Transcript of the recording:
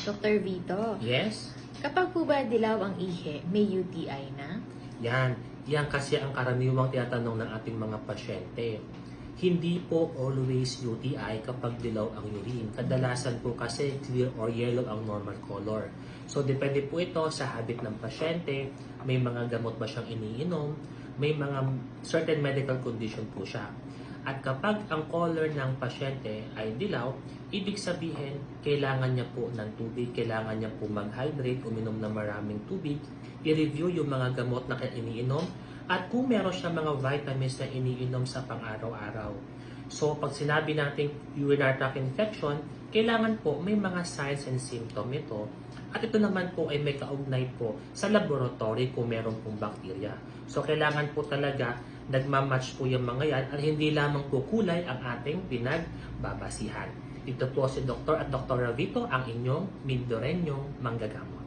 Dr. Vito, Yes? kapag po ba dilaw ang ihi, may UTI na? Yan kasi ang karaniwang tinatanong ng ating mga pasyente. Hindi po always UTI kapag dilaw ang urine. Kadalasan po kasi clear or yellow ang normal color. So depende po ito sa habit ng pasyente, may mga gamot ba siyang iniinom, may mga certain medical condition po siya. At kapag ang color ng pasyente ay dilaw, ibig sabihin, kailangan niya po ng tubig, kailangan niya po mag-hydrate, uminom ng maraming tubig, i-review yung mga gamot na iniinom, at kung meron siya mga vitamins na iniinom sa pang-araw-araw. So, pag sinabi natin urinary tract infection, kailangan po may mga signs and symptoms ito. At ito naman po ay may kaugnay po sa laboratory kung meron pong bacteria. So, kailangan po talaga nagmamatch po yung mga yan at hindi lamang po kulay ang ating pinagbabasihan. Ito po si Dr. at Dr. Vito, ang inyong Mindoreñong manggagamot.